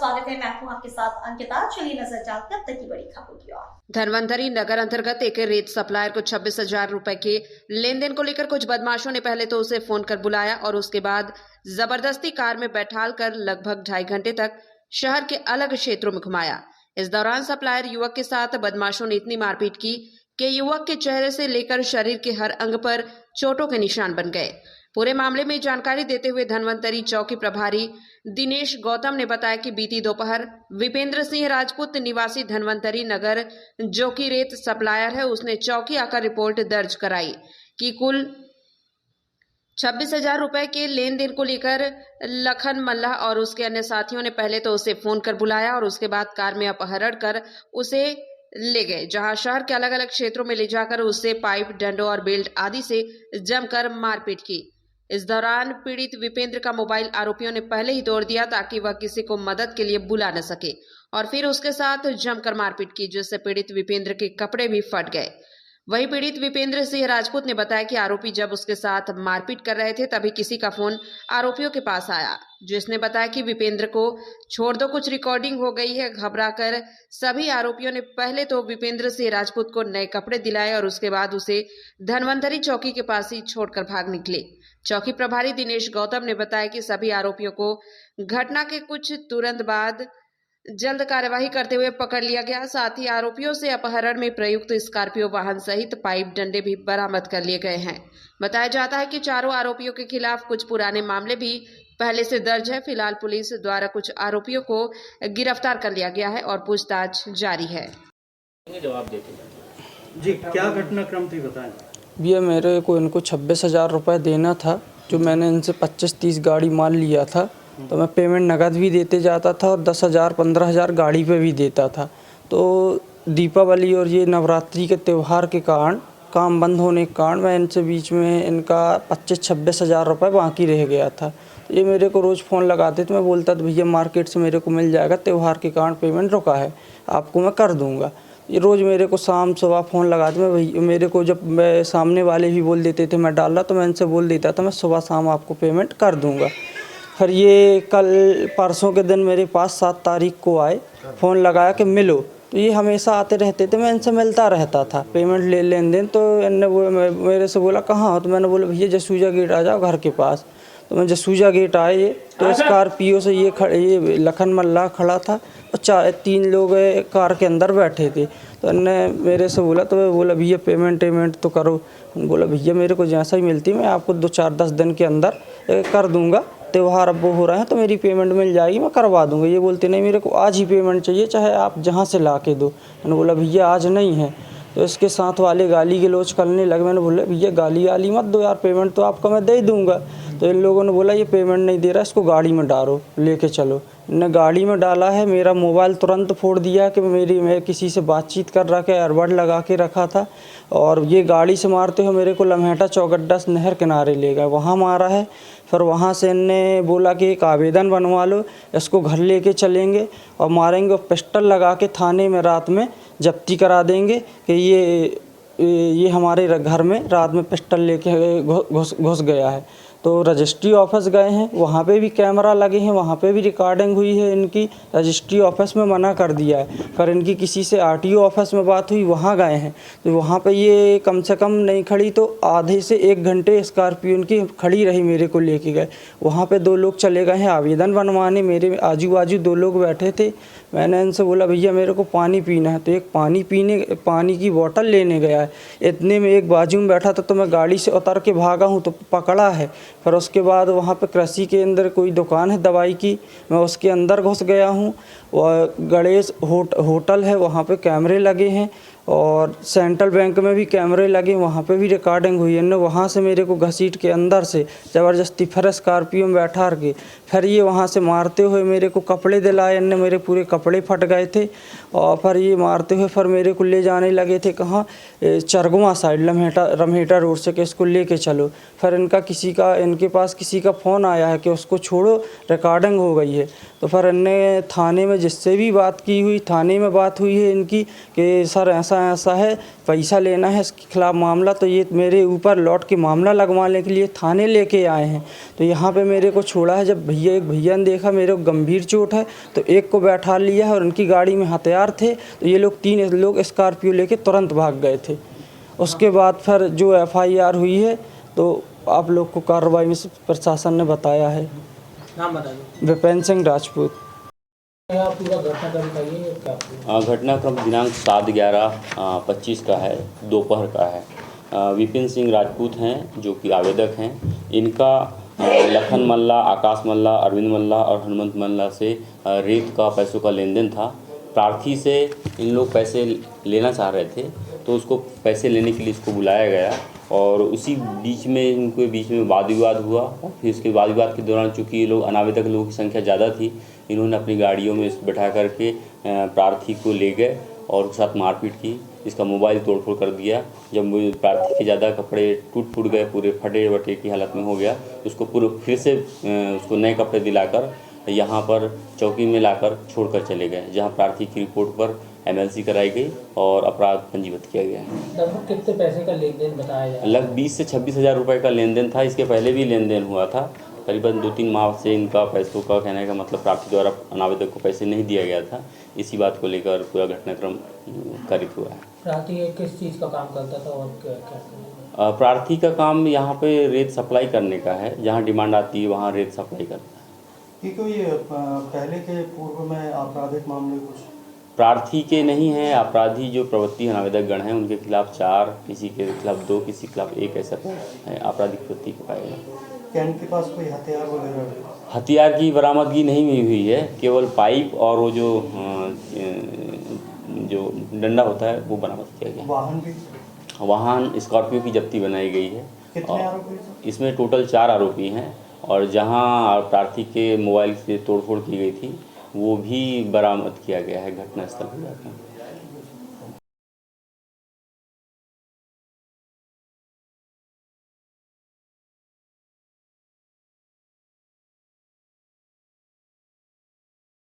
स्वागत है। मैं हूं आपके साथ अंकिता। चलिए नजर डालते हैं अब तक की बड़ी खबरों की ओर। धनवंतरी नगर अंतर्गत एक रेत सप्लायर को 26,000 रुपए के लेन देन को लेकर कुछ बदमाशों ने पहले तो उसे फोन कर बुलाया और उसके बाद जबरदस्ती कार में बैठाल कर लगभग 2.5 घंटे तक शहर के अलग क्षेत्रों में घुमाया। इस दौरान सप्लायर युवक के साथ बदमाशों ने इतनी मारपीट की कि युवक के चेहरे से लेकर शरीर के हर अंग पर चोटों के निशान बन गए। पूरे मामले में जानकारी देते हुए धनवंतरी चौकी प्रभारी दिनेश गौतम ने बताया कि बीती दोपहर विपेंद्र सिंह राजपूत निवासी धनवंतरी नगर जो कि रेत सप्लायर है, उसने चौकी आकर रिपोर्ट दर्ज कराई कि कुल 26,000 रुपए के लेन देन को लेकर लखन मल्लाह और उसके अन्य साथियों ने पहले तो उसे फोन कर बुलाया और उसके बाद कार में अपहरण कर उसे ले गए, जहां शहर के अलग अलग क्षेत्रों में ले जाकर उससे पाइप, डंडों और बेल्ट आदि से जमकर मारपीट की। इस दौरान पीड़ित विपेंद्र का मोबाइल आरोपियों ने पहले ही तोड़ दिया ताकि वह किसी को मदद के लिए बुला न सके और फिर उसके साथ जमकर मारपीट की, जिससे पीड़ित विपेंद्र के कपड़े भी फट गए। वहीं पीड़ित विपेंद्र सिंह राजपूत ने बताया कि आरोपी जब उसके साथ मारपीट कर रहे थे तभी किसी का फोन आरोपियों के पास आया, जिसने बताया कि विपेंद्र को छोड़ दो, कुछ रिकॉर्डिंग हो गई है। घबराकर सभी आरोपियों ने पहले तो विपेंद्र सिंह राजपूत को नए कपड़े दिलाए और उसके बाद उसे धनवंतरी चौकी के पास ही छोड़कर भाग निकले। चौकी प्रभारी दिनेश गौतम ने बताया कि सभी आरोपियों को घटना के कुछ तुरंत बाद जल्द कार्यवाही करते हुए पकड़ लिया गया। साथ ही आरोपियों से अपहरण में प्रयुक्त स्कॉर्पियो वाहन सहित पाइप, डंडे भी बरामद कर लिए गए हैं। बताया जाता है कि चारों आरोपियों के खिलाफ कुछ पुराने मामले भी पहले से दर्ज है। फिलहाल पुलिस द्वारा कुछ आरोपियों को गिरफ्तार कर लिया गया है और पूछताछ जारी है। जवाब देते जी, क्या घटनाक्रम थी बताएं। भैया मेरे को इनको 26,000 रुपये देना था, जो मैंने इनसे 25-30 गाड़ी माल लिया था, तो मैं पेमेंट नगद भी देते जाता था और 10,000 15,000 गाड़ी पे भी देता था। तो दीपावली और ये नवरात्रि के त्यौहार के कारण काम बंद होने के कारण मैं इनसे बीच में इनका 25-26,000 रुपये बाकी रह गया था। तो ये मेरे को रोज़ फ़ोन लगाते तो मैं बोलता था भैया मार्केट से मेरे को मिल जाएगा, त्यौहार के कारण पेमेंट रुका है, आपको मैं कर दूँगा। ये रोज़ मेरे को शाम सुबह फ़ोन लगाते, मैं भैया मेरे को जब मैं सामने वाले भी बोल देते थे मैं डाल रहा, तो मैं इनसे बोल देता था मैं सुबह शाम आपको पेमेंट कर दूँगा। फिर ये कल परसों के दिन मेरे पास 7 तारीख को आए, फ़ोन लगाया कि मिलो, तो ये हमेशा आते रहते थे, मैं इनसे मिलता रहता था पेमेंट लेन देन। तो इनने वो मेरे से बोला कहाँ हो, तो मैंने बोला भैया जसूजा गेट आ जाओ घर के पास। तो मैं जसूजा गेट आए तो स्कॉर्पियो से ये लखन मल्लाह खड़ा था और 3 लोग कार के अंदर बैठे थे। तो इनने मेरे से बोला, तो मैं बोला भैया पेमेंट तो करो। बोला भैया मेरे को जैसा ही मिलती मैं आपको 2-4-10 दिन के अंदर कर दूँगा, त्यौहार अब वो हो रहे हैं तो मेरी पेमेंट मिल जाएगी, मैं करवा दूँगा। ये बोलते नहीं मेरे को आज ही पेमेंट चाहिए, चाहे आप जहाँ से ला के दो। मैंने बोला भैया आज नहीं है। तो इसके साथ वाले गाली गलौज करने लगे। मैंने बोला भैया गाली मत दो यार, पेमेंट तो आपको मैं दे दूँगा। तो इन लोगों ने बोला ये पेमेंट नहीं दे रहा, इसको गाड़ी में डालो, लेके चलो। इन्हें गाड़ी में डाला है, मेरा मोबाइल तुरंत फोड़ दिया कि मैं किसी से बातचीत कर रहा के एयरबड लगा के रखा था, और ये गाड़ी से मारते हुए मेरे को लम्हेटा चौगड्डा नहर किनारे ले गए, वहाँ मारा है। फिर वहाँ से इनने बोला कि एक आवेदन बनवा लो, इसको घर लेके चलेंगे और मारेंगे, और पिस्टल लगा के थाने में रात में जब्ती करा देंगे कि ये हमारे घर में रात में पिस्टल लेके घुस गया है। तो रजिस्ट्री ऑफिस गए हैं, वहाँ पे भी कैमरा लगे हैं, वहाँ पे भी रिकॉर्डिंग हुई है इनकी। रजिस्ट्री ऑफिस में मना कर दिया है। फिर इनकी किसी से आरटीओ ऑफिस में बात हुई, वहाँ गए हैं, तो वहाँ पे ये कम से कम नहीं खड़ी तो आधे से 1 घंटे स्कॉर्पियो इनकी खड़ी रही, मेरे को लेके गए। वहाँ पे 2 लोग चले गए हैं आवेदन बनवाने, मेरे आजू बाजू 2 लोग बैठे थे। मैंने इनसे बोला भैया मेरे को पानी पीना है, तो एक पानी की बोतल लेने गया है। इतने में एक बाजू में बैठा था, तो मैं गाड़ी से उतर के भागा हूँ तो पकड़ा है। फिर उसके बाद वहाँ पे कृषि के अंदर कोई दुकान है दवाई की, मैं उसके अंदर घुस गया हूँ। और गणेश होटल है, वहाँ पे कैमरे लगे हैं, और सेंट्रल बैंक में भी कैमरे लगे, वहाँ पे भी रिकॉर्डिंग हुई है। वहाँ से मेरे को घसीट के अंदर से ज़बरदस्ती फिर स्कॉर्पियो में बैठा के फिर ये वहाँ से मारते हुए मेरे को कपड़े दिलाए, मेरे पूरे कपड़े फट गए थे। और फिर ये मारते हुए फिर मेरे को ले जाने लगे थे कहाँ, चरगुआ साइड रमहेटा रोड से, कि इसको लेके चलो। फिर इनके पास किसी का फ़ोन आया है कि उसको छोड़ो, रिकॉर्डिंग हो गई है। तो फिर इनने थाने में जिससे भी बात की हुई, थाने में बात हुई है इनकी कि सर ऐसा ऐसा ऐसा है, पैसा लेना है इसके खिलाफ़ मामला, तो ये मेरे ऊपर लौट के मामला लगवाने के लिए थाने लेके आए हैं। तो यहाँ पे मेरे को छोड़ा है। जब एक भैया ने देखा मेरे को गंभीर चोट है तो एक को बैठा लिया है और उनकी गाड़ी में हथियार थे, तो ये लोग 3 लोग स्कॉर्पियो लेके तुरंत भाग गए थे। उसके बाद फिर जो FIR हुई है तो आप लोग को कार्रवाई में प्रशासन ने बताया है। नाम बता दो। विपिन सिंह राजपूत। पूरा घटनाक्रम बताइए क्या? घटनाक्रम दिनांक 7/11/25 का है, दोपहर का है। विपिन सिंह राजपूत हैं जो कि आवेदक हैं। इनका लखन मल्ला, आकाश मल्ला, अरविंद मल्ला और हनुमंत मल्ला से रेत का पैसों का लेन देन था। प्रार्थी से इन लोग पैसे लेना चाह रहे थे, तो उसको पैसे लेने के लिए इसको बुलाया गया और उसी बीच में इनके बीच में वाद विवाद हुआ। और फिर उसके वाद विवाद के दौरान चूँकि ये लोग अनावेदक लोगों की संख्या ज़्यादा थी, इन्होंने अपनी गाड़ियों में बैठा करके प्रार्थी को ले गए और उसके साथ मारपीट की। इसका मोबाइल तोड़फोड़ कर दिया। जब प्रार्थी के ज़्यादा कपड़े टूट फूट गए, पूरे फटे वटे की हालत में हो गया, उसको पूरे फिर से उसको नए कपड़े दिलाकर यहाँ पर चौकी में लाकर छोड़कर चले गए, जहाँ प्रार्थी की रिपोर्ट पर MLC कराई गई और अपराध पंजीबद्ध किया गया। लगभग कितने पैसे का लेन देन बताया जाए? लगभग 20 से 26 हज़ार रुपये का लेन देन था। इसके पहले भी लेन देन हुआ था। करीबन 2-3 माह से इनका पैसों का कहने का मतलब प्रार्थी द्वारा अनावेदक को पैसे नहीं दिया गया था। इसी बात को लेकर पूरा घटनाक्रम कारित हुआ है। प्रार्थी किस चीज़ का काम करता था और क्या? प्रार्थी का काम यहाँ पे रेत सप्लाई करने का है। जहाँ डिमांड आती है वहाँ रेत सप्लाई करता है। कोई पहले के पूर्व में आपराधिक मामले कुछ? प्रार्थी के नहीं हैं। अपराधी जो प्रवृत्ति अनावेदक गण हैं उनके खिलाफ 4, किसी के खिलाफ 2, किसी के खिलाफ 1 ऐसा है आपराधिक प्रवृत्ति के पाए गए। क्या इनके पास कोई हथियार वगैरह? हथियार की बरामदगी नहीं हुई है। केवल पाइप और वो जो डंडा होता है वो बरामद किया गया। वाहन भी? वाहन स्कॉर्पियो की जब्ती बनाई गई है। कितने आरोपी? इसमें टोटल 4 आरोपी हैं और जहां प्रार्थी के मोबाइल से तोड़फोड़ की गई थी वो भी बरामद किया गया है घटनास्थल पर जाकर।